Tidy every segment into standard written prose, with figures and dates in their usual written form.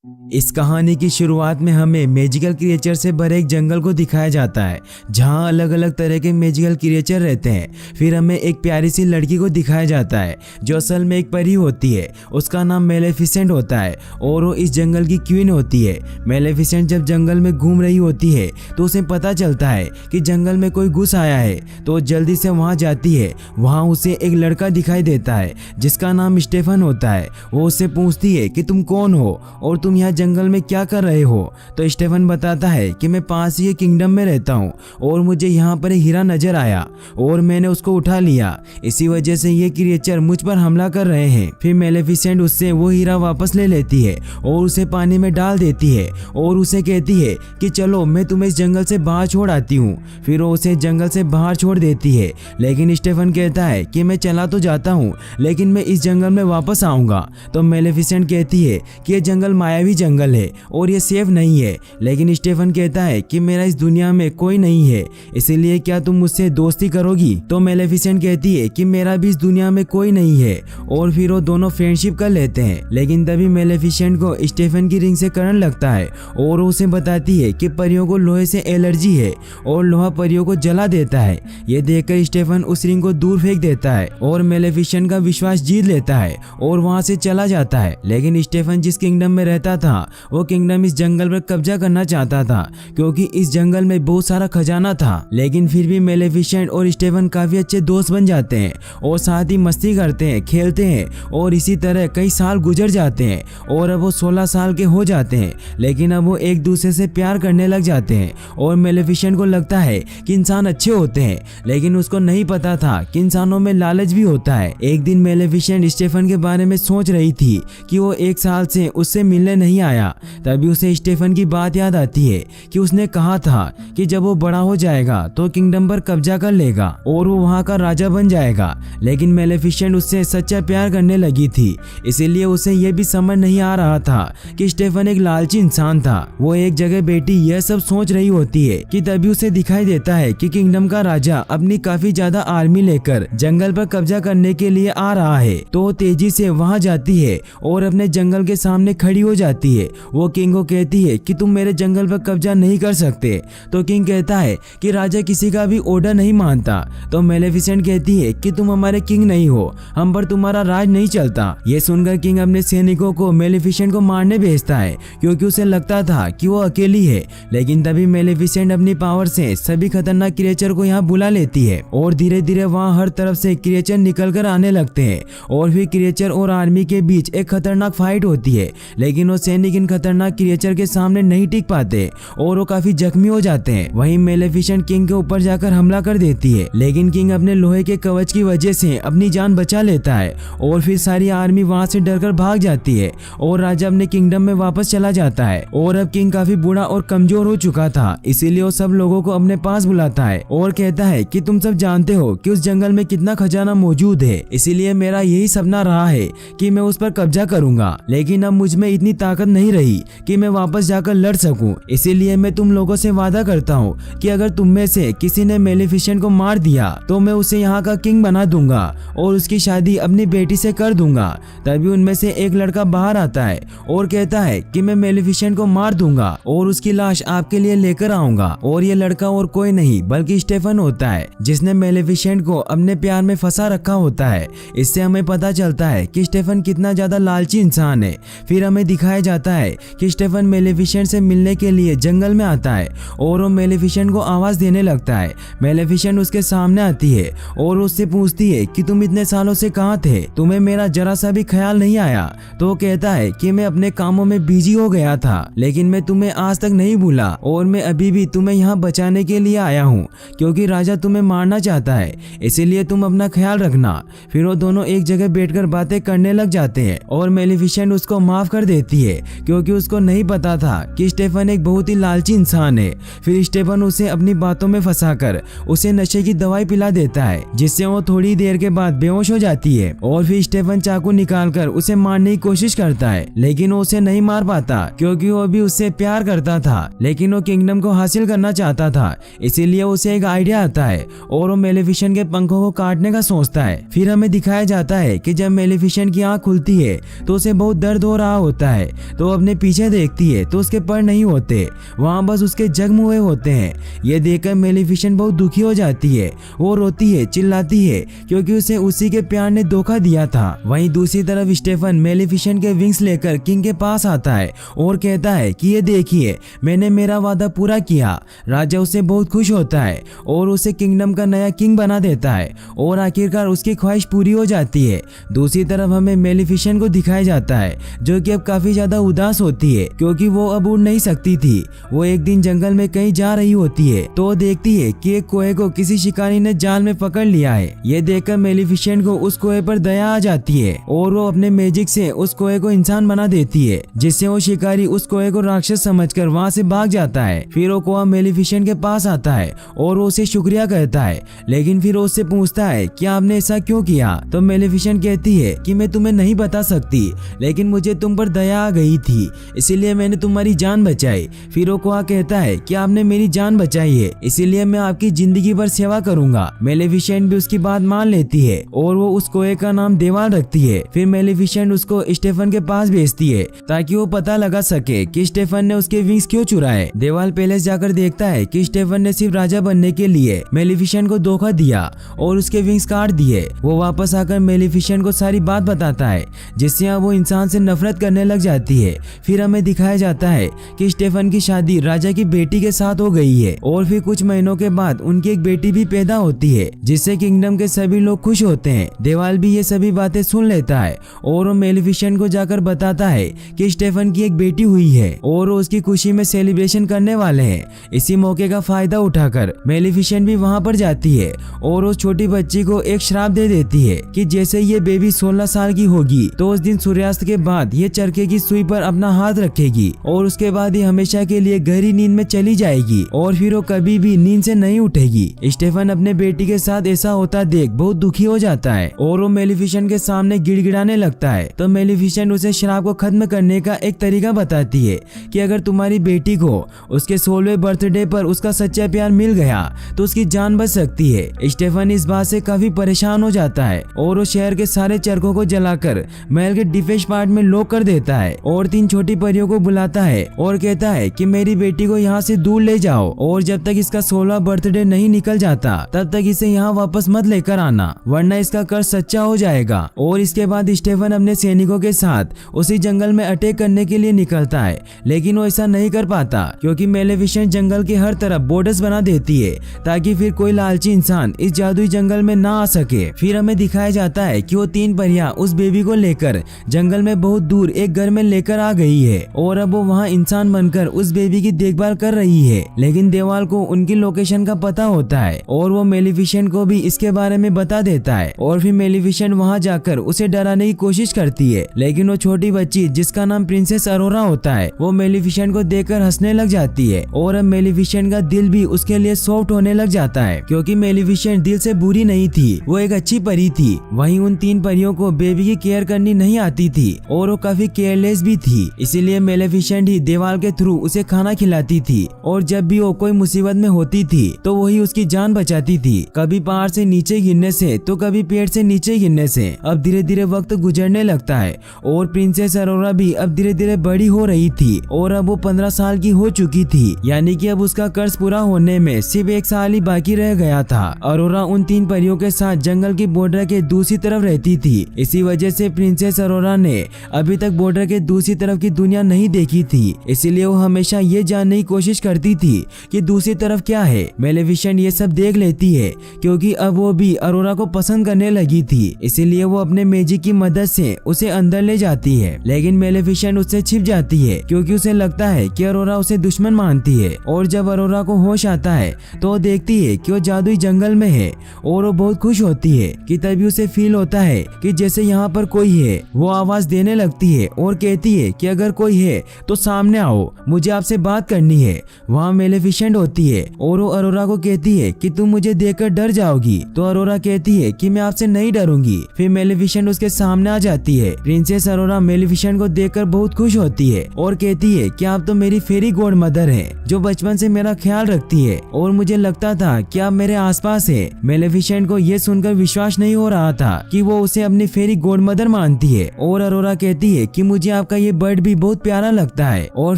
इस कहानी की शुरुआत में हमें मैजिकल क्रिएचर से भरे एक जंगल को दिखाया जाता है जहां अलग अलग तरह के मैजिकल क्रिएचर रहते हैं। फिर हमें एक प्यारी सी लड़की को दिखाया जाता है जो असल में एक परी होती है। उसका नाम मेलेफिसेंट होता है और वो इस जंगल की क्वीन होती है। मेलेफिसेंट जब जंगल में घूम रही होती है तो उसे पता चलता है कि जंगल में कोई घुस आया है, तो जल्दी से वहां जाती है। वहां उसे एक लड़का दिखाई देता है जिसका नाम स्टेफन होता है। वो उससे पूछती है कि तुम कौन हो और तुम यहाँ जंगल में क्या कर रहे हो। तो स्टेफन बताता है कि मैं पास ही किंगडम में रहता हूँ और मुझे यहाँ पर एक हीरा नजर आया और मैंने उसको उठा लिया, इसी वजह से ये क्रिएचर मुझ पर हमला कर रहे हैं। फिर मेलेफिसेंट उससे वो हीरा वापस ले लेती है और उसे पानी में डाल देती है और उसे कहती है कि चलो मैं तुम्हें इस जंगल से बाहर छोड़ आती हूँ। फिर वो उसे जंगल से बाहर छोड़ देती है, लेकिन स्टेफन कहता है कि मैं चला तो जाता हूँ लेकिन मैं इस जंगल में वापस आऊंगा। तो मेलेफिसेंट कहती है कि ये जंगल मायावी जंगल है और ये सेफ नहीं है, लेकिन स्टेफन कहता है कि मेरा इस दुनिया में कोई नहीं है, इसीलिए क्या तुम मुझसे दोस्ती करोगी। तो मेलेफिसेंट कहती है कि मेरा भी इस दुनिया में कोई नहीं है और फिर वो दोनों फ्रेंडशिप कर लेते हैं। लेकिन तभी मेलेफिसेंट को स्टेफन की रिंग से करंट लगता है और उसे बताती है कि परियों को लोहे से एलर्जी है और लोहा परियों को जला देता है। ये देखकर स्टेफन उस रिंग को दूर फेंक देता है और मेलेफिसेंट का विश्वास जीत लेता है और वहां से चला जाता है। लेकिन स्टेफन जिस किंगडम में रहता था वो किंगडम इस जंगल पर कब्जा करना चाहता था क्योंकि इस जंगल में बहुत सारा खजाना था। लेकिन फिर भी मेलेफिसेंट और स्टेफन काफी अच्छे दोस्त बन जाते हैं और साथ ही मस्ती करते हैं, खेलते हैं और इसी तरह कई साल गुजर जाते हैं और अब वो 16 साल के हो जाते हैं। लेकिन अब वो एक दूसरे से प्यार करने लग जाते हैं और मेलेफिसेंट को लगता है कि इंसान अच्छे होते हैं, लेकिन उसको नहीं पता था कि इंसानों में लालच भी होता है। एक दिन मेलेफिसेंट स्टेफन के बारे में सोच रही थी कि वो 1 साल से उससे मिलने नहीं आया। तभी उसे स्टेफन की बात याद आती है कि उसने कहा था कि जब वो बड़ा हो जाएगा तो किंगडम पर कब्जा कर लेगा और वो वहां का राजा बन जाएगा। लेकिन मेलेफिसेंट उससे सच्चा प्यार करने लगी थी, इसीलिए उसे ये भी समझ नहीं आ रहा था कि स्टेफन एक लालची इंसान था। वो एक जगह बैठी यह सब सोच रही होती है कि तभी उसे दिखाई देता है कि किंगडम का राजा अपनी काफी ज्यादा आर्मी लेकर जंगल पर कब्जा करने के लिए आ रहा है। तो वो तेजी से वहां जाती है और अपने जंगल के सामने खड़ी हो जाती है। वो किंग को कहती है कि तुम मेरे जंगल पर कब्जा नहीं कर सकते। तो किंग कहता है कि राजा किसी का भी ऑर्डर नहीं मानता। तो मेलेफिसेंट कहती है कि तुम हमारे किंग नहीं हो, हम पर तुम्हारा राज नहीं चलता। ये सुनकर किंग अपने सैनिकों को मेलेफिसेंट को मारने भेजता है क्योंकि उसे लगता था कि वो अकेली है। लेकिन तभी मेलेफिसेंट अपनी पावर से सभी खतरनाक क्रिएचर को यहाँ बुला लेती है और धीरे धीरे वहाँ हर तरफ से क्रिएचर निकल कर आने लगते हैं और फिर क्रिएचर और आर्मी के बीच एक खतरनाक फाइट होती है। लेकिन वो सैनिक इन खतरनाक क्रिएचर के सामने नहीं टिक पाते और वो काफी जख्मी हो जाते हैं। वहीं मेलेफिसेंट किंग के ऊपर जाकर हमला कर देती है, लेकिन किंग अपने लोहे के कवच की वजह से अपनी जान बचा लेता है और फिर सारी आर्मी वहां से डरकर भाग जाती है और राजा अपने किंगडम में वापस चला जाता है। और अब किंग काफी बूढ़ा और कमजोर हो चुका था, इसीलिए वो सब लोगों को अपने पास बुलाता है और कहता है कि तुम सब जानते हो कि उस जंगल में कितना खजाना मौजूद है, इसीलिए मेरा यही सपना रहा है कि मैं उस पर कब्जा करूंगा। लेकिन अब मुझ में इतनी ताकत नहीं रही कि मैं वापस जाकर लड़ सकूं, इसीलिए मैं तुम लोगों से वादा करता हूं कि अगर तुम में से किसी ने मेलेफिसेंट को मार दिया तो मैं उसे यहाँ का किंग बना दूंगा और उसकी शादी अपनी बेटी से कर दूंगा। तभी उनमें से एक लड़का बाहर आता है और कहता है कि मैं मेलेफिसेंट को मार दूंगा और उसकी लाश आपके लिए लेकर आऊंगा। और ये लड़का और कोई नहीं बल्कि स्टेफन होता है जिसने मेलेफिसेंट को अपने प्यार में फंसा रखा होता है। इससे हमें पता चलता है कि स्टेफन कितना ज्यादा लालची इंसान है। फिर हमें दिखाया जाता है कि स्टेफन मेलेफिसेंट से मिलने के लिए जंगल में आता है और वो मेलेफिसेंट को आवाज देने लगता है। मेलेफिसेंट उसके सामने आती है और उससे पूछती है कि तुम इतने सालों से कहाँ थे, तुम्हें मेरा जरा सा भी ख्याल नहीं आया। तो वो कहता है कि मैं अपने कामों में बिजी हो गया था, लेकिन मैं तुम्हें आज तक नहीं भूला और मैं अभी भी तुम्हें यहाँ बचाने के लिए आया हूँ क्योंकि राजा तुम्हें मारना चाहता है, इसीलिए तुम अपना ख्याल रखना। फिर वो दोनों एक जगह बैठकर बातें करने लग जाते हैं और मेलेफिसेंट उसको माफ कर देती है क्योंकि उसको नहीं पता था कि स्टेफन एक बहुत ही लालची इंसान है। फिर स्टेफन उसे अपनी बातों में फंसाकर उसे नशे की दवाई पिला देता है जिससे वो थोड़ी देर के बाद बेहोश हो जाती है और फिर स्टेफन चाकू निकालकर उसे मारने की कोशिश करता है, लेकिन वो उसे नहीं मार पाता क्योंकि वो भी उससे प्यार करता था, लेकिन वो किंगडम को हासिल करना चाहता था। इसीलिए उसे एक आइडिया आता है और वो मेलेफिसेंट के पंखों को काटने का सोचता है। फिर हमें दिखाया जाता है कि जब मेलेफिसेंट की आंख खुलती है तो उसे बहुत दर्द हो रहा होता है तो अपने पीछे देखती है तो उसके पर नहीं होते, वहाँ बस उसके जख्म हुए होते हैं। ये देखकर मेलिफिसेंट बहुत दुखी हो जाती है। वो रोती है, चिल्लाती है क्योंकि उसे उसी के प्यार ने धोखा दिया था। वहीं दूसरी तरफ स्टेफन मेलिफिसेंट के विंग्स लेकर किंग के पास आता है और कहता है कि ये देखिए, मैंने मेरा वादा पूरा किया। राजा उससे बहुत खुश होता है और उसे किंगडम का नया किंग बना देता है और आखिरकार उसकी ख्वाहिश पूरी हो जाती है। दूसरी तरफ हमें मेलिफिसेंट को दिखाया जाता है जो कि अब काफी ज्यादा उदास होती है क्योंकि वो अब उड़ नहीं सकती थी। वो एक दिन जंगल में कहीं जा रही होती है तो देखती है कि एक कोए को किसी शिकारी ने जाल में पकड़ लिया है। ये देखकर मेलिफिसेंट को उस कोए पर दया आ जाती है और वो अपने मैजिक से उस कोए को इंसान बना देती है, जिससे वो शिकारी उस कोए को राक्षस समझकर वहाँ से भाग जाता है। फिर वो कोआ मेलिफिसेंट के पास आता है और वो उसे शुक्रिया कहता है, लेकिन फिर वो उससे पूछता है कि आपने ऐसा क्यों किया। तो मेलिफिसेंट कहती है कि मैं तुम्हें नहीं बता सकती, लेकिन मुझे तुम पर दया आ गई थी, इसीलिए मैंने तुम्हारी जान बचाई। फिर वो कोआ कहता है कि आपने मेरी जान बचाई है, इसीलिए मैं आपकी जिंदगी भर सेवा करूंगा। मेलिफिसेंट भी उसकी बात मान लेती है और वो उस कोए का नाम देवाल रखती है। फिर मेलिफिसेंट उसको स्टेफन के पास भेजती है ताकि वो पता लगा सके कि स्टेफन ने उसके विंग्स क्यों चुराए। देवाल पैलेस जाकर देखता है कि स्टेफन ने सिर्फ राजा बनने के लिए मेलिफिसेंट को धोखा दिया और उसके विंग्स काट दिए। वो वापस आकर मेलिफिसेंट को सारी बात बताता है, जिससे अब वो इंसान से नफरत करने लग जाती है। फिर हमें दिखाया जाता है कि स्टेफन की शादी राजा की बेटी के साथ हो गई है और फिर कुछ महीनों के बाद उनकी एक बेटी भी पैदा होती है, जिससे किंगडम के सभी लोग खुश होते हैं। देवाल भी ये सभी बातें सुन लेता है और वो मेलिफिसेंट को जाकर बताता है कि स्टेफन की एक बेटी हुई है और वो उसकी खुशी में सेलिब्रेशन करने वाले हैं। इसी मौके का फायदा उठाकर मेलिफिसेंट भी वहाँ पर जाती है और उस छोटी बच्ची को एक श्राप दे देती है कि जैसे ये बेबी 16 साल की होगी तो उस दिन सूर्यास्त के बाद ये चरखे की सुई पर अपना हाथ रखेगी और उसके बाद ये हमेशा के लिए गहरी नींद में चली जाएगी और फिर वो कभी भी नींद से नहीं उठेगी। स्टेफन अपने बेटी के साथ ऐसा होता देख बहुत दुखी हो जाता है और वो मेलिफिसेंट के सामने गिड़गिड़ाने लगता है। तो मेलिफिसेंट उसे श्राप को खत्म करने का एक तरीका बताती है कि अगर तुम्हारी बेटी को उसके 16वें बर्थडे पर उसका सच्चा प्यार मिल गया तो उसकी जान बच सकती है। स्टेफन इस बात से काफी परेशान हो जाता है और वो शहर के सारे चरखों को जलाकर महल के डिफेंस पार्ट में लॉक कर देता है और 3 छोटी परियों को बुलाता है और कहता है कि मेरी बेटी को यहाँ से दूर ले जाओ और जब तक इसका 16वां बर्थडे नहीं निकल जाता तब तक इसे यहाँ वापस मत लेकर आना, वरना इसका कर्ज सच्चा हो जाएगा। और इसके बाद स्टेफन अपने सैनिकों के साथ उसी जंगल में अटैक करने के लिए निकलता है, लेकिन वो ऐसा नहीं कर पाता क्योंकि मेलिफिसेंट जंगल के हर तरफ बॉर्डर्स बना देती है ताकि फिर कोई लालची इंसान इस जादुई जंगल में ना आ सके। फिर हमें दिखाया जाता है कि वो 3 परियां उस बेबी को लेकर जंगल में बहुत दूर एक घर में लेकर आ गई है और अब वो वहाँ इंसान बनकर उस बेबी की देखभाल कर रही है। लेकिन देवाल को उनकी लोकेशन का पता होता है और वो मेलिफिसेंट को भी इसके बारे में बता देता है और फिर मेलिफिसेंट वहाँ जाकर उसे डराने की कोशिश करती है, लेकिन वो छोटी बच्ची जिसका नाम प्रिंसेस अरोरा होता है वो मेलिफिसेंट को देखकर हंसने लग जाती है और अब मेलिफिसेंट का दिल भी उसके लिए सॉफ्ट होने लग जाता है क्योंकि मेलिफिसेंट दिल से बुरी नहीं थी, वो एक अच्छी परी थी। वहीं उन 3 परियों को बेबी की केयर करनी नहीं आती थी और वो काफी केयरलेस भी थी, इसीलिए मेलिफिसेंट ही देवाल के थ्रू उसे खाना खिलाती थी और जब भी वो कोई मुसीबत में होती थी तो वही उसकी जान बचाती थी, कभी पहाड़ से नीचे गिरने से तो कभी पेड़ से नीचे गिरने से। अब धीरे धीरे वक्त गुजरने लगता है और प्रिंसेस अरोरा भी अब धीरे धीरे बड़ी हो रही थी और अब वो 15 साल की हो चुकी थी, यानी कि अब उसका कर्ज पूरा होने में सिर्फ 1 साल ही बाकी रह गया था। अरोरा उन 3 परियों के साथ जंगल की बॉर्डर के दूसरी तरफ रहती थी, इसी वजह से प्रिंसेस अरोरा ने अभी तक बॉर्डर के दूसरी तरफ की दुनिया नहीं देखी थी, इसीलिए वो हमेशा ये जानने की कोशिश करती थी कि दूसरी तरफ क्या है। मेलिफिसेंट ये सब देख लेती है क्योंकि अब वो भी अरोरा को पसंद करने लगी थी, इसीलिए वो अपने मैजिक की मदद से उसे अंदर ले जाती है, लेकिन मेलिफिसेंट उससे छिप जाती है क्योंकि उसे लगता है कि अरोरा उसे दुश्मन मानती है। और जब अरोरा को होश आता है तो वो देखती है कि वो जादुई जंगल में है और वो बहुत खुश होती है कि तभी उसे फील होता है कि जैसे यहाँ पर कोई है। वो आवाज देने लगती है और कहती है कि अगर कोई है तो सामने आओ, मुझे आपसे बात करनी है। वहाँ मेलिफिसेंट होती है और वो अरोरा को कहती है कि तुम मुझे देखकर डर जाओगी, तो अरोरा कहती है कि मैं आपसे नहीं डरूंगी। फिर मेलिफिसेंट उसके सामने आ जाती है। प्रिंसेस अरोरा मेलिफिसेंट को देखकर बहुत खुश होती है और कहती है कि आप तो मेरी फेरी गॉड मदर है जो बचपन से मेरा ख्याल रखती है और मुझे लगता था कि आप मेरे आसपास है। मेलिफिसेंट को ये सुनकर विश्वास नहीं हो रहा था कि वो उसे अपनी फेरी गॉड मदर मानती है और अरोरा कहती है कि मुझे आपका ये बर्ड भी बहुत प्यारा लगता है। और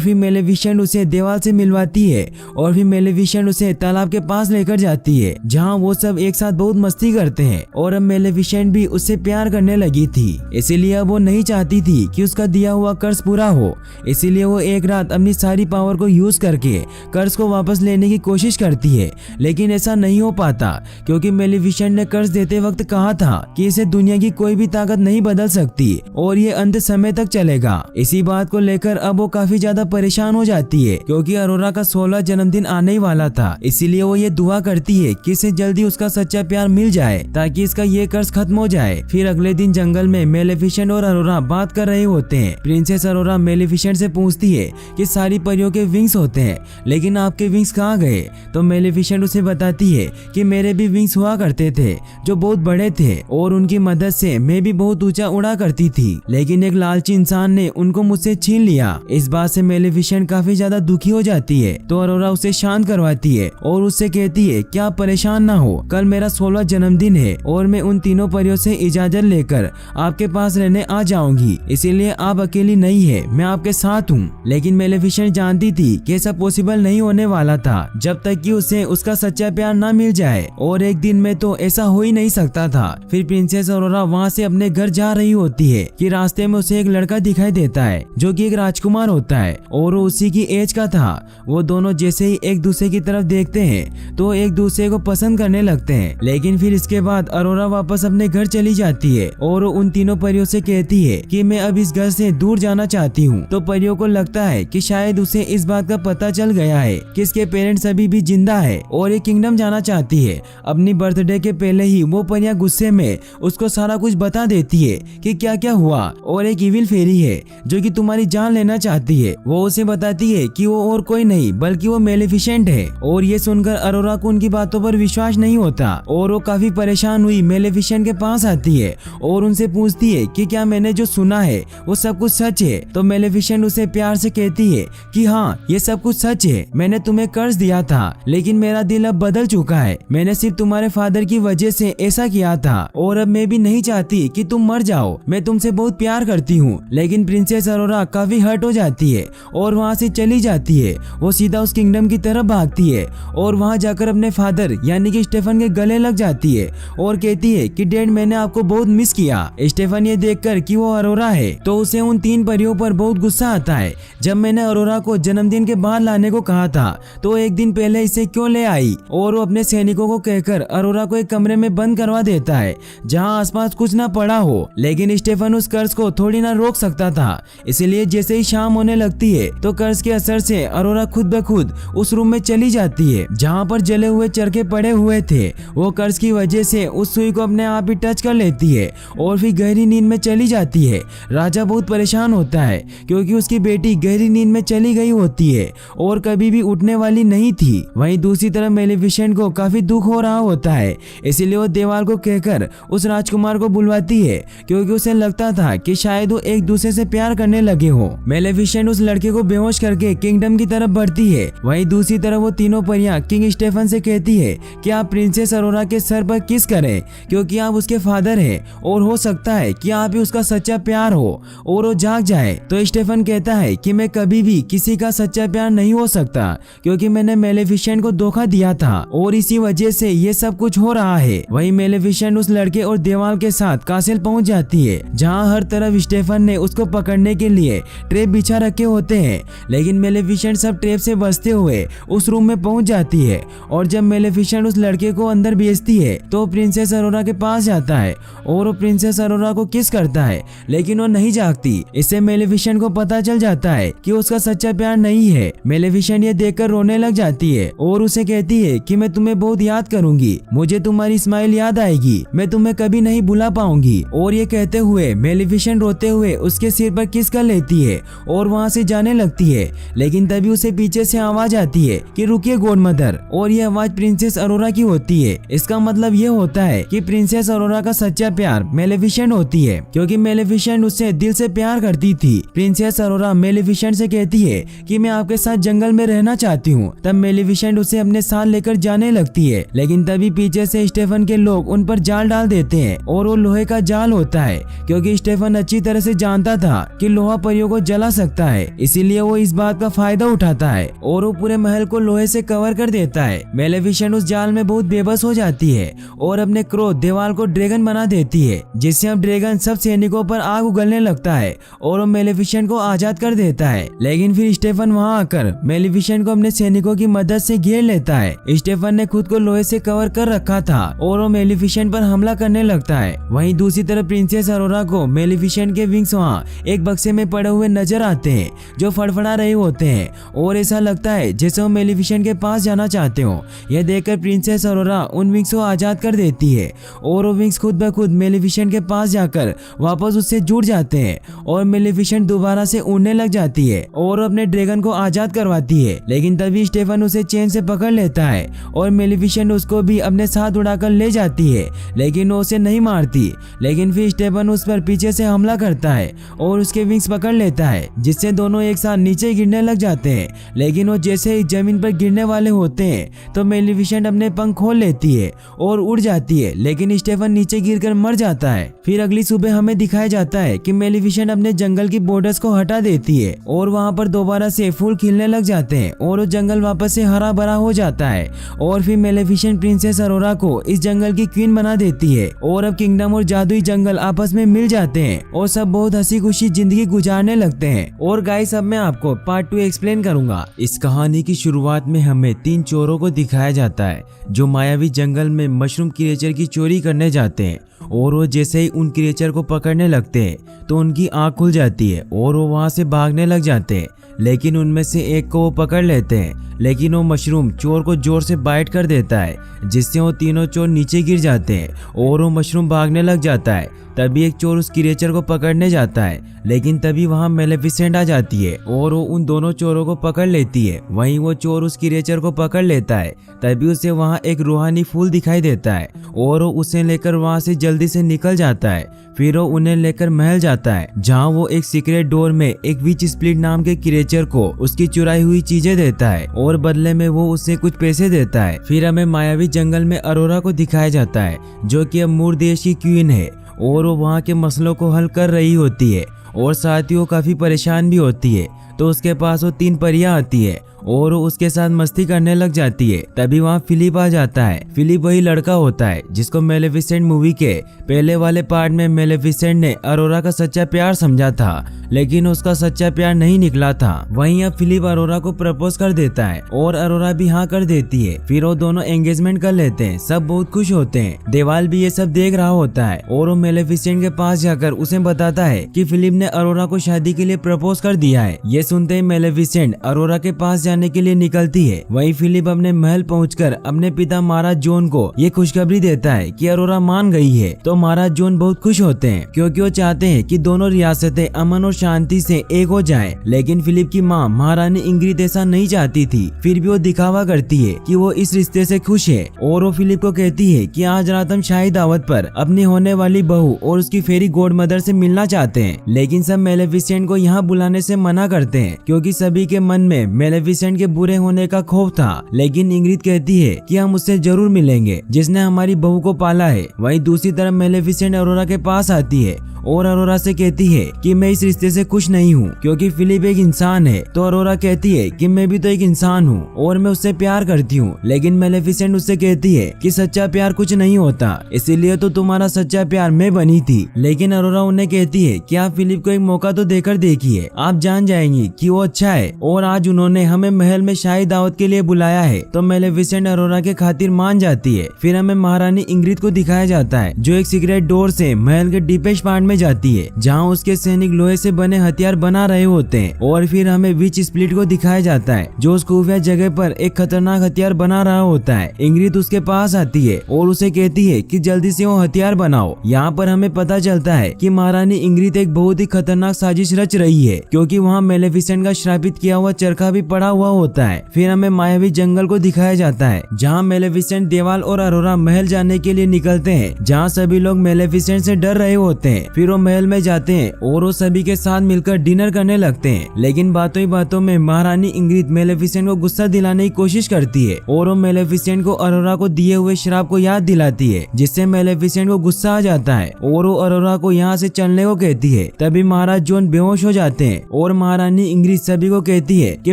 फिर मेलेफिसेंट उसे दीवार से मिलवाती है और फिर मेलेफिसेंट उसे तालाब के पास लेकर जाती है, जहाँ वो सब एक साथ बहुत मस्ती करते हैं। और अब मेलेफिसेंट भी उससे प्यार करने लगी थी, इसीलिए अब वो नहीं चाहती थी कि उसका दिया हुआ कर्ज पूरा हो। इसीलिए वो एक रात अपनी सारी पावर को यूज करके कर्ज को वापस लेने की कोशिश करती है, लेकिन ऐसा नहीं हो पाता क्योंकि मेलेफिसेंट ने कर्ज देते वक्त कहा था कि इसे दुनिया की कोई भी ताकत नहीं बदल सकती और ये अंत समय तक चलेगा। इसी बात को लेकर अब वो काफी ज्यादा परेशान हो जाती है क्योंकि अरोरा का 16 जन्मदिन आने ही वाला था। इसीलिए वो ये दुआ करती है कि इसे जल्दी उसका सच्चा प्यार मिल जाए ताकि इसका ये कर्ज खत्म हो जाए। फिर अगले दिन जंगल में मेलेफिसेंट और अरोरा बात कर रहे होते हैं। प्रिंसेस अरोरा मेलेफिसेंट से पूछती है कि सारी परियों के विंग्स होते हैं, लेकिन आपके विंग्स कहाँ गए? तो मेलेफिसेंट उसे बताती है कि मेरे भी विंग्स हुआ करते थे जो बहुत बड़े थे और उनकी मदद से मैं भी बहुत ऊंचा उड़ा करती थी, लेकिन एक लालची इंसान ने उनको मुझसे छीन लिया। इस बात से मेलेफिसेंट काफी ज्यादा दुखी हो जाती है तो अरोरा उसे शांत करवाती है और उससे कहती है कि आप परेशान ना हो, कल मेरा 16वां जन्मदिन है और मैं उन तीनों परियों से इजाजत लेकर आपके पास रहने आ जाऊंगी, इसीलिए आप अकेली नहीं है, मैं आपके साथ हूँ। लेकिन मेलेफिसेंट जानती थी कि ऐसा पॉसिबल नहीं होने वाला था जब तक कि उसे उसका सच्चा प्यार ना मिल जाए, और एक दिन में तो ऐसा हो ही नहीं सकता था। फिर प्रिंसेस अरोरा वहाँ से अपने घर जा रही होती है कि रास्ते में उसे एक लड़का दिखाई देता है जो कि एक राजकुमार होता है और वो उसी की एज का था। वो दोनों जैसे ही एक दूसरे की तरफ देखते हैं तो एक दूसरे को पसंद करने लगते हैं। लेकिन फिर इसके बाद अरोरा वापस अपने घर चली जाती है और उन तीनों परियों से कहती है कि मैं अब इस घर से दूर जाना चाहती हूँ। तो परियों को लगता है कि शायद उसे इस बात का पता चल गया है कि इसके पेरेंट्स अभी भी जिंदा है और ये किंगडम जाना चाहती है। अपनी बर्थडे के पहले ही वो परियां गुस्से में उसको सारा कुछ बता देती है कि क्या क्या हुआ, और एक इविल फेरी है जो कि तुम्हारी जान लेना चाहती है। वो उसे बताती है कि वो और कोई नहीं बल्कि वो मेलेफिसेंट है, और ये सुनकर अरोरा को उनकी बातों पर विश्वास नहीं होता और वो काफी परेशान हुई मेलेफिसेंट के पास आती है और उनसे पूछती है कि क्या मैंने जो सुना है वो सब कुछ सच है। तो मेलेफिसेंट उसे प्यार से कहती है कि हाँ, ये सब कुछ सच है, मैंने तुम्हें कर्ज दिया था लेकिन मेरा दिल अब बदल चुका है, मैंने सिर्फ तुम्हारे फादर की वजह से ऐसा किया था और अब मैं भी नहीं चाहती कि तुम मर जाओ, मैं तुमसे बहुत प्यार करती हूँ। लेकिन प्रिंसेस अरोरा काफी हर्ट हो जाती है और वहाँ से चली जाती है। वो सीधा उस किंगडम की तरफ भागती है और वहाँ जाकर अपने फादर यानी कि स्टेफन के गले लग जाती है और कहती है कि डैड, मैंने आपको बहुत मिस किया। स्टेफन ये देखकर कि वो अरोरा है तो उसे उन तीन परियों पर बहुत गुस्सा आता है। जब मैंने अरोरा को जन्मदिन के बाद लाने को कहा था तो एक दिन पहले इसे क्यों ले आई, और वो अपने सैनिकों को कहकर अरोरा को एक कमरे में बंद करवा देता है जहां आसपास कुछ ना पड़ा हो। लेकिन स्टेफन उस कर्ज को थोड़ी ना रोक सकता था, इसलिए जैसे ही शाम होने लगती है तो कर्ज के असर से अरोरा खुद ब खुद उस रूम में चली जाती है जहां पर जले हुए चरखे पड़े हुए थे। वो कर्ज की वजह से उस सुई को अपने आप ही टच कर लेती है और फिर गहरी नींद में चली जाती है। राजा बहुत परेशान होता है क्योंकि उसकी बेटी गहरी नींद में चली गई होती है और कभी भी उठने वाली नहीं थी। वहीं दूसरी तरफ मेलेफिसेंट को काफी दुख हो रहा होता है, इसलिए वो दीवार को कहकर उस राजकुमार को बुलवाती है क्योंकि उसे लगता था कि शायद वो एक दूसरे से प्यार करने लगे हो। मेलेफिसेंट उस लड़के को बेहोश करके किंगडम की तरफ बढ़ती है। वहीं दूसरी तरफ वो तीनों परियां किंग स्टेफन से कहती है कि आप प्रिंसेस अरोरा के सर पर किस करें क्योंकि आप उसके फादर हैं और हो सकता है कि आप ही उसका सच्चा प्यार हो और वो जाग जाए। तो स्टेफन कहता है कि मैं कभी भी किसी का सच्चा प्यार नहीं हो सकता क्योंकि मैंने मेलेफिसेंट को धोखा दिया था और इसी वजह से ये सब कुछ हो रहा है। वहीं मेलेफिसेंट उस लड़के और देवाल के साथ कासिल पहुंच जाती है जहां हर तरफ स्टेफन ने उसको पकड़ने के लिए ट्रैप बिछा रखे होते हैं, लेकिन मेलेफिसेंट सब ट्रैप से बचते हुए उस रूम में पहुंच जाती है। और जब मेलेफिसेंट उस लड़के को अंदर भेजती है तो प्रिंसेस अरोरा के पास जाता है और वो प्रिंसेस अरोरा को किस करता है, लेकिन वो नहीं जागती। इससे मेलेफिसेंट को पता चल जाता है कि उसका सच्चा प्यार नहीं है। मेलेफिसेंट ये देखकर रोने लग जाती है और उसे कहती है कि मैं तुम्हें बहुत याद करूंगी, मुझे तुम्हारी स्माइल याद आएगी, मैं तुम्हें कभी नहीं भुला पाऊंगी। और ये कहते हुए मेलेफिसेंट रोते हुए उसके सिर पर किस कर लेती है और वहाँ से जाने लगती है। लेकिन तभी उसे पीछे से आवाज आती है कि रुकिए गॉड मदर, और ये आवाज प्रिंसेस अरोरा की होती है। इसका मतलब ये होता है कि प्रिंसेस अरोरा का सच्चा प्यार मेलेफिसेंट होती है क्योंकि मेलेफिसेंट उससे दिल से प्यार करती थी। प्रिंसेस अरोरा मेलेफिसेंट से कहती है कि मैं आपके साथ जंगल में रहना चाहती हूँ। तब मेलेफिसेंट उसे अपने साथ लेकर जाने लगती है, लेकिन तभी पीछे से स्टेफन के लोग उन पर जाल डाल देते हैं और वो लोहे का जाल होता है क्योंकि स्टेफन अच्छी तरह से जानता था था कि लोहा परियों को जला सकता है, इसीलिए वो इस बात का फायदा उठाता है और वो पूरे महल को लोहे से कवर कर देता है। मेलेफिसेंट उस जाल में बहुत बेबस हो जाती है और अपने क्रोध दीवार को ड्रैगन बना देती है, जिससे अब ड्रैगन सब सैनिकों पर आग उगलने लगता है और वो मेलेफिसेंट को आजाद कर देता है। लेकिन फिर स्टेफन वहां आकर मेलेफिसेंट को अपने सैनिकों की मदद से घेर लेता है। स्टेफन ने खुद को लोहे से कवर कर रखा था और वो मेलेफिसेंट पर हमला करने लगता है। वहीं दूसरी तरफ प्रिंसेस अरोरा को मेलेफिसेंट के विंग्स वहाँ एक बक्से में पड़े हुए नजर आते हैं जो फड़फड़ा रहे होते हैं और ऐसा लगता है जैसे वो मेलेफिसेंट के पास जाना चाहते हो। यह देखकर प्रिंसेस अरोरा उन विंग्स को आजाद कर देती है और वो विंग्स खुद ब खुद मेलेफिसेंट के पास जाकर वापस उससे जुड़ जाते हैं और मेलेफिसेंट दोबारा से उड़ने लग जाती है और अपने ड्रैगन को आजाद करवाती है। लेकिन तभी स्टेफन उसे चेन से पकड़ लेता है और मेलेफिसेंट उसको भी अपने साथ उड़ाकर ले जाती है, लेकिन वो उसे नहीं मारती। लेकिन फिर स्टेफन उस पर पीछे से हमला करता है और उसके विंग्स पकड़ लेता है, जिससे दोनों एक साथ नीचे गिरने लग जाते हैं। लेकिन वो जैसे ही जमीन पर गिरने वाले होते हैं तो मेलेफिसेंट अपने पंख खोल लेती है और उड़ जाती है, लेकिन स्टेफन नीचे गिरकर मर जाता है। फिर अगली सुबह हमें दिखाया जाता है कि मेलेफिसेंट अपने जंगल की बॉर्डर्स को हटा देती है और वहाँ पर दोबारा से फूल खिलने लग जाते हैं और वो जंगल वापस से हरा भरा हो जाता है। और फिर मेलेफिसेंट प्रिंसेस अरोरा को इस जंगल की क्वीन बना देती है और अब किंगडम और जादुई जंगल आपस में मिल जाते हैं और सब बहुत हंसी खुशी जिंदगी गुजारने लगते हैं। और गाइस अब मैं आपको पार्ट 2 एक्सप्लेन करूंगा। इस कहानी की शुरुआत में हमें 3 चोरों को दिखाया जाता है जो मायावी जंगल में मशरूम क्रिएचर की चोरी करने जाते हैं और वो जैसे ही उन क्रिएचर को पकड़ने लगते हैं तो उनकी आंख खुल जाती है और वो वहां से भागने लग जाते हैं। लेकिन उनमें से एक को वो पकड़ लेते हैं, लेकिन वो मशरूम चोर को जोर से बाइट कर देता है, जिससे वो तीनों चोर नीचे गिर जाते हैं और वो मशरूम भागने लग जाता है। तभी एक चोर उस क्रिएचर को पकड़ने जाता है, लेकिन तभी वहां मेलेफिसेंट आ जाती है और वो उन दोनों चोरों को पकड़ लेती है। वहीं वो चोर उस क्रिएचर को पकड़ लेता है, तभी उसे वहां एक रूहानी फूल दिखाई देता है और वो उसे लेकर वहां से जल्दी से निकल जाता है। फिर वो उन्हें लेकर महल जाता है, जहाँ वो एक सीक्रेट डोर में एक विच स्प्लिट नाम के क्रिएचर को उसकी चुराई हुई चीजें देता है और बदले में वो उससे कुछ पैसे देता है। फिर हमें मायावी जंगल में अरोरा को दिखाया जाता है, जो कि अब मूर देश की क्वीन है और वो वहाँ के मसलों को हल कर रही होती है और साथ ही वो काफी परेशान भी होती है। तो उसके पास वो 3 परियां आती है और वो उसके साथ मस्ती करने लग जाती है। तभी वहाँ फिलिप आ जाता है। फिलिप वही लड़का होता है जिसको मेलेफिसेंट मूवी के पहले वाले पार्ट में मेलेफिसेंट ने अरोरा का सच्चा प्यार समझा था, लेकिन उसका सच्चा प्यार नहीं निकला था। वहीं अब फिलिप अरोरा को प्रपोज कर देता है और अरोरा भी हाँ कर देती है। फिर वो दोनों एंगेजमेंट कर लेते हैं। सब बहुत खुश होते हैं। देवाल भी ये सब देख रहा होता है और वो मेलेफिसेंट के पास जाकर उसे बताता है कि फिलिप ने अरोरा को शादी के लिए प्रपोज कर दिया है। ये सुनते ही मेलेफिसेंट अरोरा के पास जाने के लिए निकलती है। वहीं फिलिप अपने महल पहुंचकर अपने पिता महाराज जॉन को ये खुशखबरी देता है कि अरोरा मान गई है। तो महाराज जॉन बहुत खुश होते हैं क्योंकि वो चाहते हैं कि दोनों रियासतें अमन और शांति से एक हो जाएं। लेकिन फिलिप की माँ महारानी इंग्रिड ऐसा नहीं चाहती थी। फिर भी वो दिखावा करती है कि वो इस रिश्ते से खुश है और वो फिलिप को कहती है कि आज रात हम शाही दावत पर अपनी होने वाली बहू और उसकी फेरी गॉड मदर से मिलना चाहते हैं। लेकिन सब मेलेफिसेंट को यहाँ बुलाने से मना करते हैं क्योंकि सभी के मन में मेलेफिसेंट के बुरे होने का खौफ था। लेकिन इंग्रिड कहती है कि हम उससे जरूर मिलेंगे जिसने हमारी बहू को पाला है। वहीं दूसरी तरफ मेलेफिसेंट अरोरा के पास आती है और अरोरा से कहती है कि मैं इस रिश्ते से खुश नहीं हूँ क्योंकि फिलिप एक इंसान है। तो अरोरा कहती है कि मैं भी तो एक इंसान हूँ और मैं उससे प्यार करती हूँ। लेकिन मेलेफिसेंट उससे कहती है कि सच्चा प्यार कुछ नहीं होता, इसीलिए तो तुम्हारा सच्चा प्यार मैं बनी थी। लेकिन अरोरा उन्हें कहती है कि आप फिलिप को एक मौका तो देकर देखिए, आप जान जाएंगी कि वो अच्छा है। और आज उन्होंने हमें महल में शाही दावत के लिए बुलाया है। तो मेलेफिसेंट अरोरा के खातिर मान जाती है। फिर हमें महारानी इंग्रिड को दिखाया जाता है जो एक सीक्रेट डोर से महल के डीपेस्ट पार्ट में जाती है, जहाँ उसके सैनिक लोहे से बने हथियार बना रहे होते हैं। और फिर हमें विच स्प्लिट को दिखाया जाता है जो उस खुफिया जगह पर एक खतरनाक हथियार बना रहा होता है। इंग्रिड उसके पास आती है और उसे कहती है कि जल्दी से वो हथियार बनाओ। यहाँ पर हमें पता चलता है कि महारानी इंग्रिड एक बहुत ही खतरनाक साजिश रच रही है क्योंकि वहाँ मेलेफिसेंट का श्रापित किया हुआ चरखा भी पड़ा हुआ होता है। फिर हमें मायावी जंगल को दिखाया जाता है जहाँ मेलेफिसेंट, देवाल और अरोरा महल जाने के लिए निकलते हैं, जहाँ सभी लोग मेलेफिसेंट से डर रहे होते हैं। फिर वो महल में जाते हैं और वो सभी के साथ मिलकर डिनर करने लगते हैं। लेकिन बातों ही बातों में महारानी इंग्रिड मेलेफिसेंट को गुस्सा दिलाने की कोशिश करती है और वो मेलेफिसेंट को अरोरा को दिए हुए श्राप को याद दिलाती है, जिससे मेलेफिसेंट को गुस्सा आ जाता है और वो अरोरा को यहाँ से चलने को कहती है। तभी तभी महाराज जॉन बेहोश हो जाते हैं और महारानी इंग्रिड सभी को कहती है कि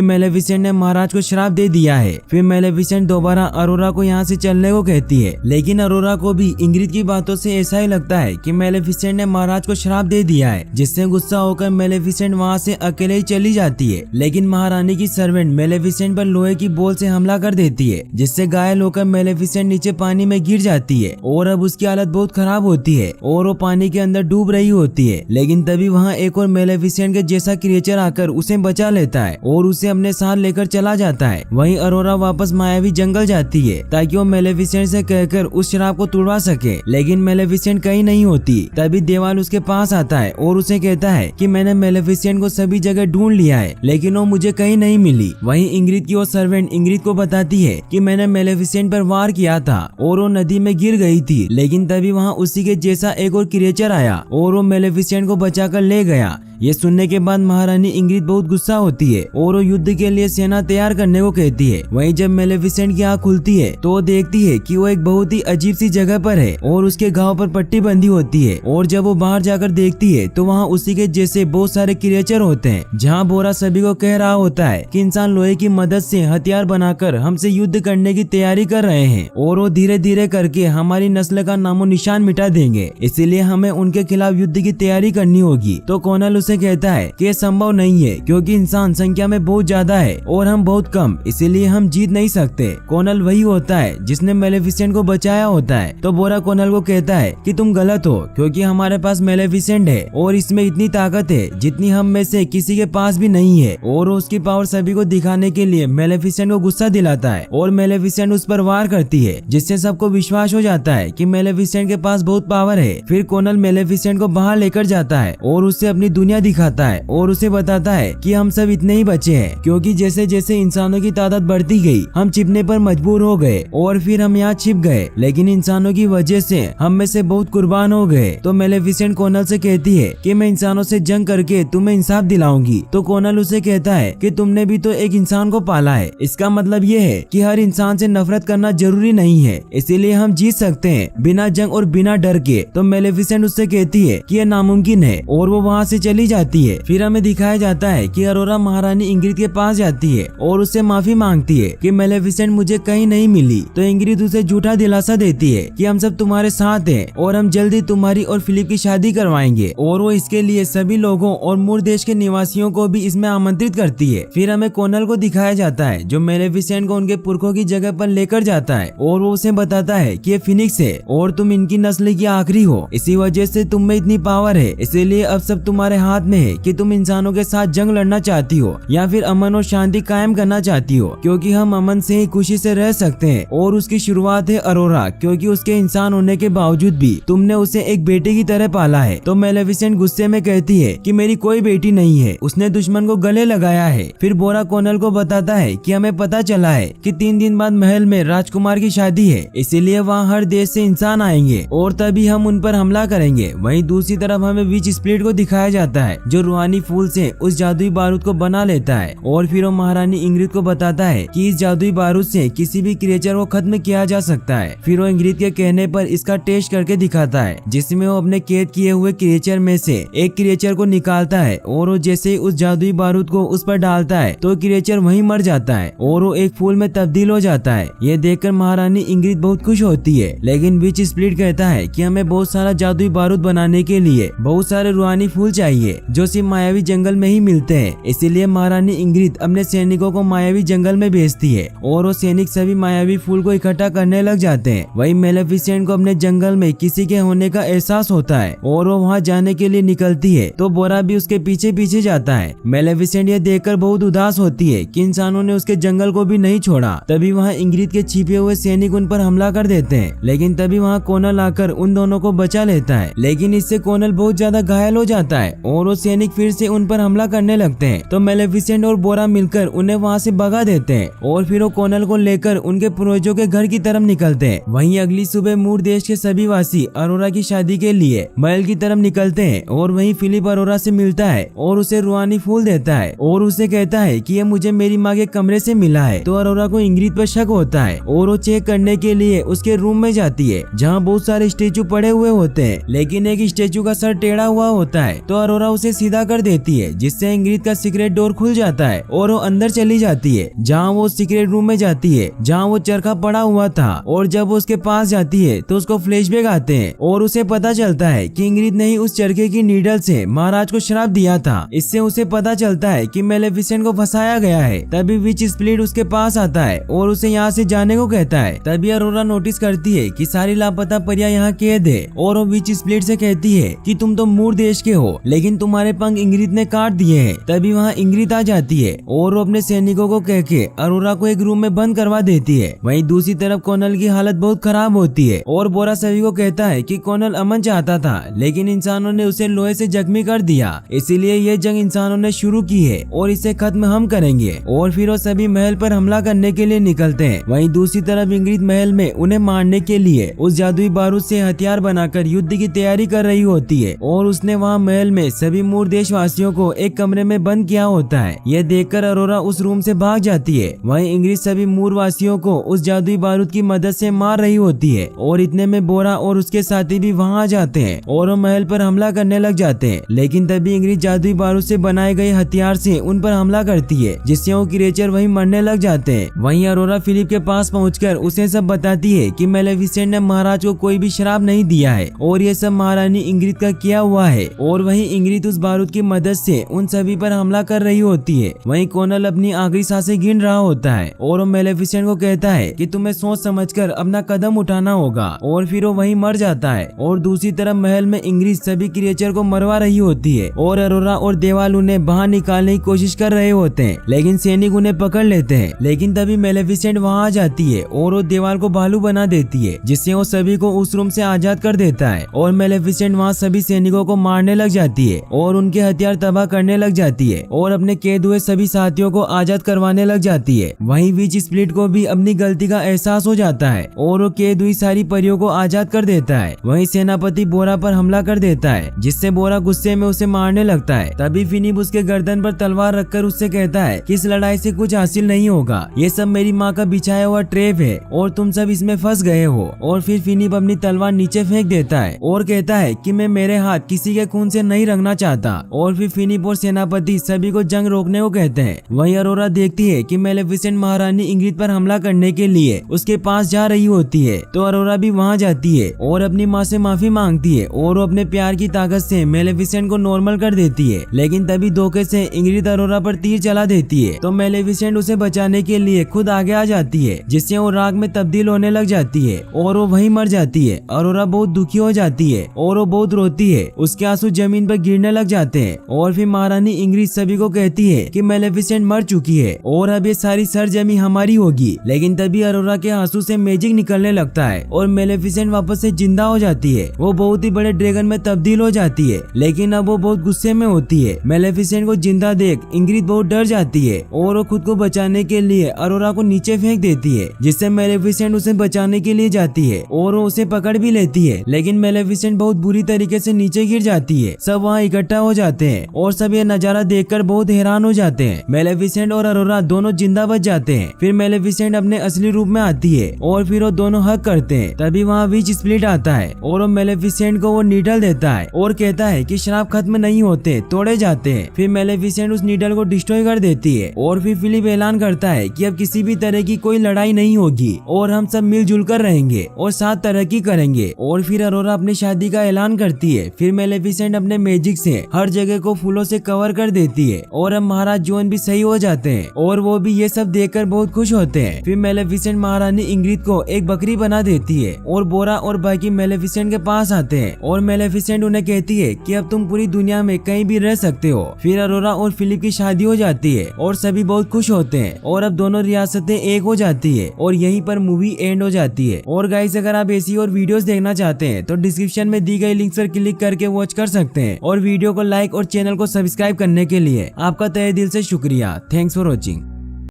मेलेफिसेंट ने महाराज को श्राप दे दिया है। फिर मेलेफिसेंट दोबारा अरोरा को यहाँ से चलने को कहती है, लेकिन अरोरा को भी इंग्रिड की बातों से ऐसा ही लगता है कि मेलेफिसेंट ने महाराज को श्राप दे दिया है, जिससे गुस्सा होकर मेलेफिसेंट वहाँ से अकेले ही चली जाती है। लेकिन महारानी की सर्वेंट मेलेफिसेंट पर लोहे की बॉल से हमला कर देती है, जिससे घायल होकर मेलेफिसेंट नीचे पानी में गिर जाती है और अब उसकी हालत बहुत खराब होती है और वो पानी के अंदर डूब रही होती है। लेकिन तभी वहाँ एक और मेलेफिसेंट के जैसा क्रिएचर आकर उसे बचा लेता है और उसे अपने साथ लेकर चला जाता है। वहीं अरोरा वापस मायावी जंगल जाती है ताकि वो मेलेफिसेंट से कहकर उस शराब को तुड़वा सके, लेकिन मेलेफिसेंट कहीं नहीं होती। तभी देवाल उसके पास आता है और उसे कहता है कि मैंने मेलेफिसेंट को सभी जगह ढूंढ लिया है, लेकिन वो मुझे कहीं नहीं मिली। वहीं इंग्रिड की वो सर्वेंट इंग्रिड को बताती है कि मैंने मेलेफिसेंट पर वार किया था और वो नदी में गिर गई थी, लेकिन तभी वहाँ उसी के जैसा एक और क्रिएचर आया और वो मेलेफिसेंट को बचाकर ले गया। ये सुनने के बाद महारानी इंग्रिड बहुत गुस्सा होती है और वो युद्ध के लिए सेना तैयार करने को कहती है। वहीं जब मेलेफिसेंट की आँख खुलती है तो वो देखती है कि वो एक बहुत ही अजीब सी जगह पर है और उसके घाव पर पट्टी बंधी होती है और जब वो बाहर जाकर देखती है तो वहाँ उसी के जैसे बहुत सारे क्रिएचर होते हैं। जहाँ बोरा सभी को कह रहा होता है कि इंसान लोहे की मदद से हथियार बनाकर हमसे युद्ध करने की तैयारी कर रहे हैं और वो धीरे धीरे करके हमारी नस्ल का नामो निशान मिटा देंगे, इसीलिए हमें उनके खिलाफ युद्ध की तैयारी करनी होगी। तो कॉनल उसे कहता है कि ये संभव नहीं है क्योंकि इंसान संख्या में बहुत ज्यादा है और हम बहुत कम, इसीलिए हम जीत नहीं सकते। कॉनल वही होता है जिसने मेलेफिसेंट को बचाया होता है। तो बोरा कॉनल को कहता है कि तुम गलत हो क्योंकि हमारे पास मेलेफिसेंट है और इसमें इतनी ताकत है जितनी हम में से किसी के पास भी नहीं है। और उसकी पावर सभी को दिखाने के लिए मेलेफिसेंट को गुस्सा दिलाता है और मेलेफिसेंट उस पर वार करती है, जिससे सबको विश्वास हो जाता है कि मेलेफिसेंट के पास बहुत पावर है। फिर कॉनल मेलेफिसेंट को बाहर लेकर जाता है और उससे अपनी दुनिया दिखाता है और उसे बताता है कि हम सब इतने ही बचे हैं क्योंकि जैसे जैसे इंसानों की तादाद बढ़ती गई हम छिपने पर मजबूर हो गए और फिर हम यहाँ छिप गए, लेकिन इंसानों की वजह से हम में से बहुत कुर्बान हो गए। तो मेलेफिसेंट कॉनल से कहती है कि मैं इंसानों से जंग करके तुम्हें इंसाफ दिलाऊंगी। तो कॉनल उसे कहता है कि तुमने भी तो एक इंसान को पाला है, इसका मतलब ये है कि हर इंसान से नफरत करना जरूरी नहीं है, इसीलिए हम जीत सकते हैं बिना जंग और बिना डर के। तो मेलेफिसेंट उससे कहती है कि यह नामुमकिन है और वो वहाँ से चली जाती है। फिर हमें दिखाया जाता है कि अरोरा महारानी इंग्रिड के पास जाती है और उससे माफी मांगती है कि मेलेफिसेंट मुझे कहीं नहीं मिली। तो इंग्रिड उसे झूठा दिलासा देती है कि हम सब तुम्हारे साथ हैं और हम जल्दी तुम्हारी और फिलिप की शादी करवाएंगे और वो इसके लिए सभी लोगों और मूर देश के निवासियों को भी इसमें आमंत्रित करती है। फिर हमें कॉनल को दिखाया जाता है जो मेलेफिसेंट को उनके पुरखों की जगह पर लेकर जाता है और वो उसे बताता है कि ये फिनिक्स है और तुम इनकी नस्ल की आखिरी हो, इसी वजह से तुम में इतनी पावर है, इसीलिए अब सब तुम्हारे हाथ में है कि तुम इंसानों के साथ जंग लड़ना चाहती हो या फिर अमन और शांति कायम करना चाहती हो, क्योंकि हम अमन से ही खुशी से रह सकते हैं। और उसकी शुरुआत है अरोरा, क्योंकि उसके इंसान होने के बावजूद भी तुमने उसे एक बेटे की तरह पाला है। तो मेलेफिसेंट गुस्से में कहती है कि मेरी कोई बेटी नहीं है, उसने दुश्मन को गले लगाया है। फिर बोरा कॉनल को बताता है कि हमें पता चला है कि 3 दिन बाद महल में राजकुमार की शादी है, इसीलिए वहाँ हर देश से इंसान आएंगे और तभी हम उन पर हमला करेंगे। वहीं दूसरी तरफ हमें विच स्प्लिट को दिखाया जाता है जो रूहानी फूल से उस जादुई बारूद को बना लेता है और फिर वो महारानी इंग्रिड को बताता है कि इस जादुई बारूद से किसी भी क्रिएचर को खत्म किया जा सकता है। फिर वो इंग्रिड के कहने पर इसका टेस्ट करके दिखाता है, जिसमें वो अपने कैद किए हुए क्रिएचर में से एक क्रिएचर को निकालता है और वो जैसे ही उस जादुई बारूद को उस पर डालता है तो क्रिएचर वहीं मर जाता है और वो एक फूल में तब्दील हो जाता है। ये देखकर महारानी इंग्रिड बहुत खुश होती है, लेकिन विच स्प्लिट कहता है कि हमें बहुत सारा जादुई बारूद बनाने के लिए बहुत सारे रूहानी फूल चाहिए जो सिर्फ मायावी जंगल में ही मिलते हैं, इसीलिए महारानी इंग्रिड अपने सैनिकों को मायावी जंगल में भेजती है और वो सैनिक सभी मायावी फूल को इकट्ठा करने लग जाते हैं। वहीं मेलेफिसेंट को अपने जंगल में किसी के होने का एहसास होता है और वो वहाँ जाने के लिए निकलती है, तो बोरा भी उसके पीछे पीछे जाता है। मेलेफिसेंट ये देखकर बहुत उदास होती है कि इंसानों ने उसके जंगल को भी नहीं छोड़ा। तभी वहाँ इंग्रिड के छिपे हुए सैनिक उन पर हमला कर देते हैं, लेकिन तभी वहाँ कॉनल आकर उन दोनों को बचा लेता है, लेकिन इससे कॉनल बहुत ज्यादा घायल हो जाता है और वो सैनिक फिर से उन पर हमला करने लगते हैं। तो मेलेफिसेंट और बोरा मिलकर उन्हें वहाँ से भगा देते हैं और फिर वो कॉनल को लेकर उनके पूर्वजों के घर की तरफ निकलते हैं। वहीं अगली सुबह मूर देश के सभी वासी अरोरा की शादी के लिए महल की तरफ निकलते हैं और वहीं फिलिप अरोरा से मिलता है और उसे रूहानी फूल देता है और उसे कहता है कि ये मुझे मेरी माँ के कमरे से मिला है। तो अरोरा को इंग्रिड पर शक होता है और वो चेक करने के लिए उसके रूम में जाती है जहाँ बहुत सारे स्टेचू पड़े हुए होते हैं, लेकिन एक स्टेचू का सर टेढ़ा हुआ होता है। तो अरोरा अरोरा उसे सीधा कर देती है, जिससे इंग्रिड का सीक्रेट डोर खुल जाता है और वो अंदर चली जाती है, जहाँ वो सीक्रेट रूम में जाती है जहाँ वो चरखा पड़ा हुआ था। और जब वो उसके पास जाती है तो उसको फ्लैशबैक आते हैं और उसे पता चलता है कि इंग्रिड ने ही उस चरखे की नीडल से महाराज को श्राप दिया था। इससे उसे पता चलता है कि मेलेफिसेंट को फंसाया गया है। तभी विच स्प्लिट उसके पास आता है और उसे यहाँ से जाने को कहता है। तभी अरोरा नोटिस करती है कि सारी लापता परियां यहाँ कैद है और वो विच स्प्लिट से कहती है कि तुम तो मूर देश के हो, लेकिन तुम्हारे पंख इंग्रिड ने काट दिए हैं। तभी वहाँ इंग्रिड आ जाती है और वो अपने सैनिकों को कह के अरोरा को एक रूम में बंद करवा देती है। वहीं दूसरी तरफ कॉनल की हालत बहुत खराब होती है और बोरा सभी को कहता है कि कॉनल अमन चाहता था, लेकिन इंसानों ने उसे लोहे से जख्मी कर दिया, इसीलिए ये जंग इंसानों ने शुरू की है और इसे खत्म हम करेंगे। और फिर वो सभी महल पर हमला करने के लिए निकलते हैं। वहीं दूसरी तरफ इंग्रिड महल में उन्हें मारने के लिए उस जादुई बारूद से हथियार बनाकर युद्ध की तैयारी कर रही होती है और उसने वहाँ महल में सभी मूर देशवासियों को एक कमरे में बंद किया होता है। यह देखकर अरोरा उस रूम से भाग जाती है। वहीं इंग्रिड सभी मूर वासियों को उस जादुई बारूद की मदद से मार रही होती है और इतने में बोरा और उसके साथी भी वहाँ आ जाते हैं और वो महल पर हमला करने लग जाते हैं। लेकिन तभी इंग्रिड जादुई बारूद से बनाए गए हथियार से उन पर हमला करती है, जिससे वो क्रिएचर वहीं मरने लग जाते हैं। वहीं अरोरा फिलिप के पास पहुंचकर उसे सब बताती है कि मेलेफिसेंट ने महाराज को कोई भी श्राप नहीं दिया है और ये सब महारानी इंग्रिड का किया हुआ है। और वहीं इंग्रिड उस बारूद की मदद से उन सभी पर हमला कर रही होती है। वहीं कॉनल अपनी आखिरी सांसें गिन रहा होता है और वो मेलेफिसेंट को कहता है कि तुम्हें सोच समझकर अपना कदम उठाना होगा, और फिर वो वहीं मर जाता है। और दूसरी तरफ महल में इंग्रिड सभी क्रिएचर को मरवा रही होती है और अरोरा और देवाल उन्हें बाहर निकालने की कोशिश कर रहे होते हैं, लेकिन सैनिक उन्हें पकड़ लेते हैं। लेकिन तभी मेलेफिसेंट वहाँ आ जाती है और वो देवाल को भालू बना देती है, जिससे वो सभी को उस रूम से आजाद कर देता है। और मेलेफिसेंट वहाँ सभी सैनिकों को मारने लग जाती है और उनके हथियार तबाह करने लग जाती है और अपने कैद हुए सभी साथियों को आजाद करवाने लग जाती है। वहीं विच स्प्लिट को भी अपनी गलती का एहसास हो जाता है और वो कैद हुई सारी परियों को आजाद कर देता है। वहीं सेनापति बोरा पर हमला कर देता है, जिससे बोरा गुस्से में उसे मारने लगता है। तभी फिनिप उसके गर्दन पर तलवार रखकर उससे कहता है कि इस लड़ाई से कुछ हासिल नहीं होगा, ये सब मेरी माँ का बिछाया हुआ ट्रैप है और तुम सब इसमें फंस गए हो। और फिर फिनिप अपनी तलवार नीचे फेंक देता है और कहता है कि मैं मेरे हाथ किसी के खून से नहीं रंगना चाहता। और फिर फिनिप और सेनापति सभी को जंग रोकने को कहते हैं। वहीं अरोरा देखती है कि मेलेफिसेंट महारानी इंग्रिड पर हमला करने के लिए उसके पास जा रही होती है, तो अरोरा भी वहाँ जाती है और अपनी माँ से माफी मांगती है और वो अपने प्यार की ताकत से मेलेफिसेंट को नॉर्मल कर देती है। लेकिन तभी धोखे से इंग्रिड अरोरा पर तीर चला देती है, तो मेलेफिसेंट उसे बचाने के लिए खुद आगे आ जाती है, जिससे वो राख में तब्दील होने लग जाती है और वो वहीं मर जाती है। अरोरा बहुत दुखी हो जाती है और वो बहुत रोती है, उसके आंसू जमीन पर गिरने लग जाते हैं। और फिर महारानी इंग्रिड सभी को कहती है कि मेलेफिसेंट मर चुकी है और अब ये सारी सरजमी हमारी होगी। लेकिन तभी अरोरा के आंसू से मैजिक निकलने लगता है और मेलेफिसेंट वापस से जिंदा हो जाती है। वो बहुत ही बड़े ड्रैगन में तब्दील हो जाती है, लेकिन अब वो बहुत गुस्से में होती है। मेलेफिसेंट को जिंदा देख इंग्रिड बहुत डर जाती है और वो खुद को बचाने के लिए अरोरा को नीचे फेंक देती है, जिससे मेलेफिसेंट उसे बचाने के लिए जाती है और वो उसे पकड़ भी लेती है। लेकिन मेलेफिसेंट बहुत बुरी तरीके से नीचे गिर जाती है। सब वहाँ इकट्ठा हो जाते हैं और सब ये नजारा देखकर बहुत हैरान हो जाते हैं। मेलेफिसेंट और अरोरा दोनों जिंदा बच जाते हैं। फिर मेलेफिसेंट अपने असली रूप में आती है और फिर वो दोनों हक करते हैं। तभी वहाँ विच स्प्लिट आता है और वो मेलेफिसेंट को वो नीडल देता है और कहता है कि श्राप खत्म नहीं होते, तोड़े जाते हैं। फिर मेलेफिसेंट उस नीडल को डिस्ट्रॉय कर देती है और फिर फिलिप ऐलान करता है कि अब किसी भी तरह की कोई लड़ाई नहीं होगी और हम सब मिलजुल कर रहेंगे और साथ तरक्की करेंगे। और फिर अरोरा अपनी शादी का ऐलान करती है। फिर मेलेफिसेंट अपने मैजिक से हर जगह को फूलों से कवर कर देती है और अब महाराज जॉन भी सही हो जाते हैं और वो भी ये सब देखकर बहुत खुश होते हैं। फिर मेलेफिसेंट महारानी इंग्रिड को एक बकरी बना देती है और बोरा और बाकी मेलेफिसेंट के पास आते हैं और मेलेफिसेंट उन्हें कहती है कि अब तुम पूरी दुनिया में कहीं भी रह सकते हो। फिर अरोरा और फिलिप की शादी हो जाती है और सभी बहुत खुश होते हैं और अब दोनों रियासतें एक हो जाती है और यहीं पर मूवी एंड हो जाती है। और गाइस, अगर आप ऐसी और वीडियोस देखना चाहते हैं तो डिस्क्रिप्शन में दी गई लिंक पर क्लिक करके वॉच कर सकते हैं और वीडियो को लाइक और चैनल को सब्सक्राइब करने के लिए आपका तहे दिल से शुक्रिया। Thanks for watching.